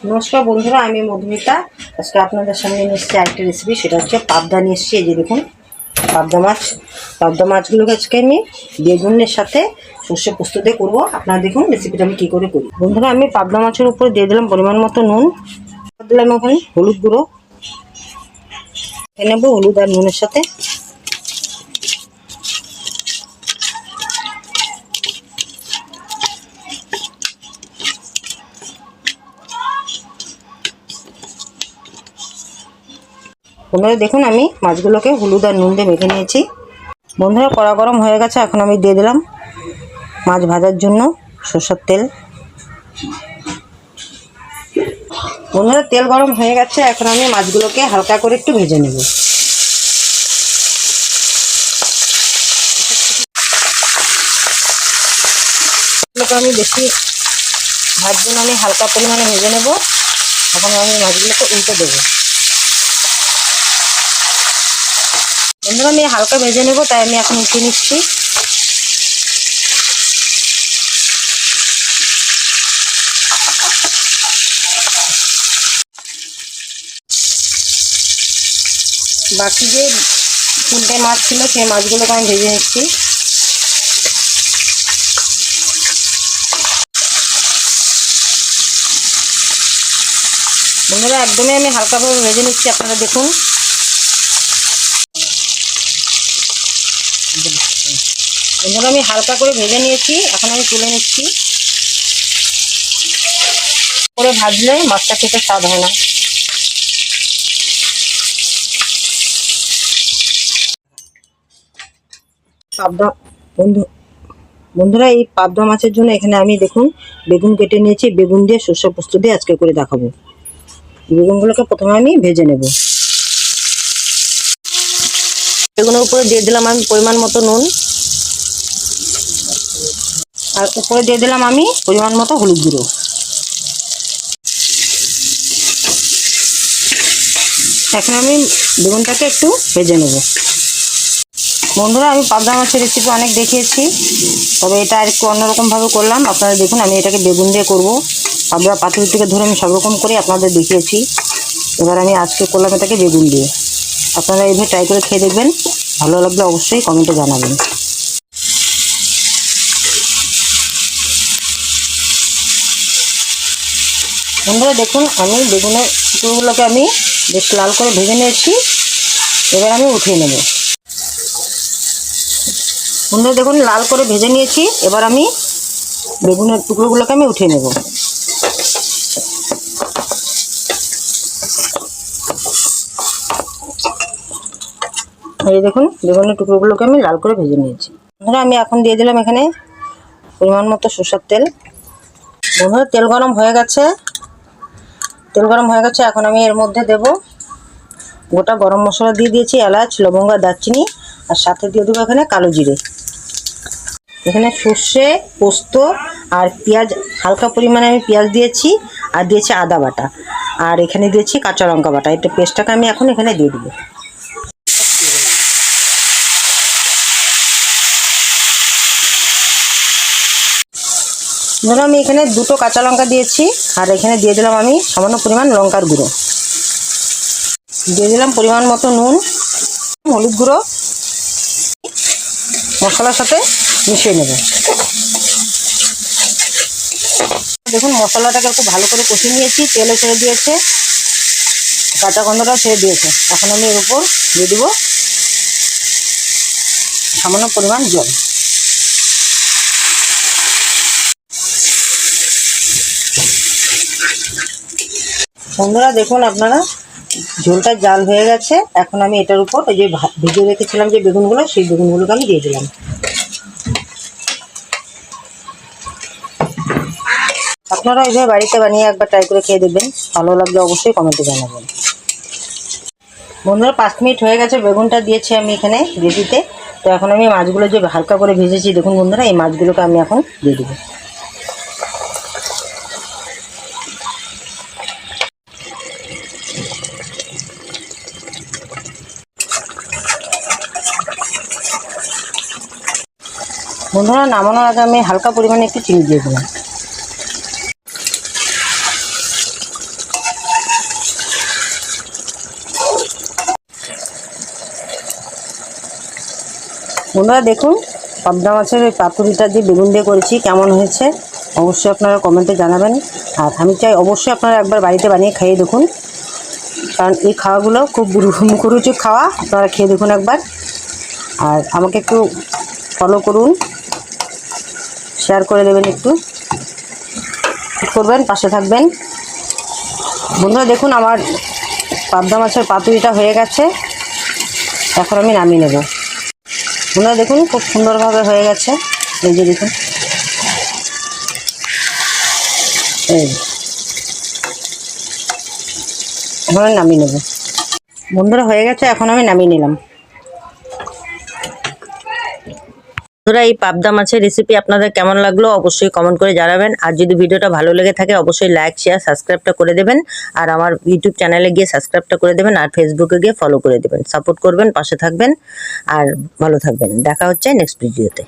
নমস্কার বন্ধুরা, আমি মধুমিতা। আজকে আপনাদের সামনে নিয়ে এসেছি আরেকটা রেসিপি, সেটা হচ্ছে পাবদা নিয়ে এসেছি। এই যে দেখুন পাবদা মাছগুলোকে আজকে আমি বেগুনের সাথে সর্ষে পোস্ত দিয়ে করবো। আপনারা দেখুন রেসিপিটা আমি কী করে করি। বন্ধুরা, আমি পাবদা মাছের উপরে দিয়ে দিলাম পরিমাণ মতো নুন, দিলাম ওখানে হলুদ গুঁড়ো, নেবো হলুদ আর নুনের সাথে। বন্ধুরা দেখুন, আমি মাছগুলোকে হলুদ আর নুন দিয়ে মেখে নিয়েছি। বন্ধুরা, কড়া গরম হয়ে গেছে, এখন আমি দিয়ে দিলাম মাছ ভাজার জন্য সরষের তেল। বন্ধুরা, তেল গরম হয়ে গেছে, এখন আমি মাছগুলোকে হালকা করে একটু ভেজে নেব। আমি বেশি ভাজবো না, আমি হালকা পরিমাণে ভেজে নেব। এখন আমি মাছগুলোকে উল্টে দেবো। বন্ধুরা, আমি হালকা ভেজে নেব, তাই আমি এখন উঠিয়ে নিচ্ছি। বাকি যে 3টে মাছ ছিল, সেই মাছগুলোকে আমি ভেজে নিচ্ছি। বন্ধুরা, একদমই আমি হালকাভাবে ভেজে নিচ্ছি, আপনারা দেখুন। বন্ধুরা, আমি হালকা করে ভেজে নিয়েছি, এখন আমি তুলে নিচ্ছি। করে ভাজলে মাছটা খেতে স্বাদ হয় না। বন্ধুরা, এই পাবদা মাছের জন্য এখানে আমি দেখুন বেগুন কেটে নিয়েছি। বেগুন দিয়ে সর্ষে পোস্ত দিয়ে আজকে করে দেখাবো। বেগুনগুলোকে প্রথমে আমি ভেজে নেব। বেগুনের উপরে দিয়ে দিলাম আমি পরিমাণ মতো নুন, আর উপরে দিয়ে দিলাম আমি পরিমাণ মতো হলুদ গুঁড়ো। এখন আমি বেগুনটাকে একটু ভেজে নেব। বন্ধুরা, আমি পাবদা মাছের রেসিপি অনেক দেখিয়েছি, তবে এটা আর একটু অন্যরকমভাবে করলাম। আপনারা দেখুন, আমি এটাকে বেগুন দিয়ে করব। পাবদা পাতুরি থেকে ধরে আমি সব রকম করে আপনাদের দেখিয়েছি। এবার আমি আজকে করলাম এটাকে বেগুন দিয়ে। আপনারা এইভাবে ট্রাই করে খেয়ে দেখবেন, ভালো লাগলে অবশ্যই কমেন্টে জানাবেন। বন্ধুরা দেখুন, আমি বেগুনের টুকরোগুলোকে আমি বেশ লাল করে ভেজে নিয়েছি। এবার আমি উঠিয়ে নেব। বন্ধুরা দেখুন, লাল করে ভেজে নিয়েছি। এবার আমি বেগুনের টুকরোগুলোকে আমি উঠিয়ে নেব। এই দেখুন, বেগুনের টুকরোগুলোকে আমি লাল করে ভেজে নিয়েছি। বন্ধুরা, আমি এখন দিয়ে দিলাম এখানে পরিমাণ মতো সরষের তেল। বন্ধুরা, তেল গরম হয়ে গেছে। এখন আমি এর মধ্যে দেব গোটা গরম মশলা দিয়ে দিয়েছি, এলাচ, লবঙ্গ, দারচিনি, আর সাথে দিয়ে দেবো এখানে কালো জিরে। এখানে সর্ষে, পোস্ত আর পেঁয়াজ, হালকা পরিমাণে আমি পেঁয়াজ দিয়েছি, আর দিয়েছি আদা বাটা, আর এখানে দিয়েছি কাঁচা লঙ্কা বাটা। এটা পেস্টটাকে আমি এখন এখানে দিয়ে দেবো। ধরো আমি এখানে 2টো কাঁচা লঙ্কা দিয়েছি, আর এখানে দিয়ে দিলাম আমি সামান্য পরিমাণ লঙ্কার গুঁড়ো, দিয়ে দিলাম পরিমাণ মতো নুন, হলুদ গুঁড়ো। মশলার সাথে মিশিয়ে নেব। দেখুন, মশলাটাকে খুব ভালো করে কষিয়ে নিয়েছি। তেলও ছেড়ে দিয়েছে, কাঁচা গন্ধটাও ছেড়ে দিয়েছে। এখন আমি এর উপর দিয়ে দেবো সামান্য পরিমাণ জল। বন্ধুরা দেখুন, আপনারা ঝোলটা জাল হয়ে গেছে। এখন আমি এটার উপর ওই যে ভেজে রেখেছিলাম যে বেগুনগুলো, সেই বেগুনগুলোকে আমি দিয়ে দিলাম। আপনারা এইভাবে বাড়িতে বানিয়ে একবার ট্রাই করে খেয়ে দেবেন, ভালো লাগলে অবশ্যই কমেন্টে জানাবেন। বন্ধুরা, 5 মিনিট হয়ে গেছে, বেগুনটা দিয়েছি আমি এখানে গ্রেভিতে। তো এখন আমি মাছগুলো যে হালকা করে ভেজেছি, দেখুন বন্ধুরা, এই মাছগুলোকে আমি এখন দিয়ে দেবো। বন্ধুরা, নামানোর আগে আমি হালকা পরিমাণে একটু চিনি দিয়ে দিলাম। বন্ধুরা দেখুন পাবদা মাছের ওই পাতুরিটা যে বেগুন দিয়ে করেছি কেমন হয়েছে অবশ্যই আপনারা কমেন্টে জানাবেন। আর আমি চাই অবশ্যই আপনারা একবার বাড়িতে বানিয়ে খেয়ে দেখুন, কারণ এই খাওয়াগুলো খুব মুখরোচক খাওয়া। আপনারা খেয়ে দেখুন একবার, আর আমাকে একটু ফলো করুন, শেয়ার করে দেবেন, একটু করবেন, পাশে থাকবেন। বন্ধুরা দেখুন আমার পাবদা মাছের পাতুরিটা হয়ে গেছে, এখন আমি নামিয়ে নেব। বন্ধুরা দেখুন খুব সুন্দরভাবে হয়ে গেছে, এই যে দেখুন, এই এখন আমি নামিয়ে নেব। বন্ধুরা হয়ে গেছে, এখন আমি নামিয়ে নিলাম। বন্ধুরা এই পাবদা মাছের রেসিপি আপনাদের কেমন লাগলো অবশ্যই কমেন্ট করে জানাবেন। আর যদি ভিডিওটা ভালো লেগে থাকে অবশ্যই লাইক শেয়ার সাবস্ক্রাইবটা করে দেবেন। আর আমার ইউটিউব চ্যানেলে গিয়ে সাবস্ক্রাইবটা করে দেবেন, আর ফেসবুকে গিয়ে ফলো করে দেবেন। সাপোর্ট করবেন, পাশে থাকবেন, আর ভালো থাকবেন। দেখা হচ্ছে নেক্সট ভিডিওতে।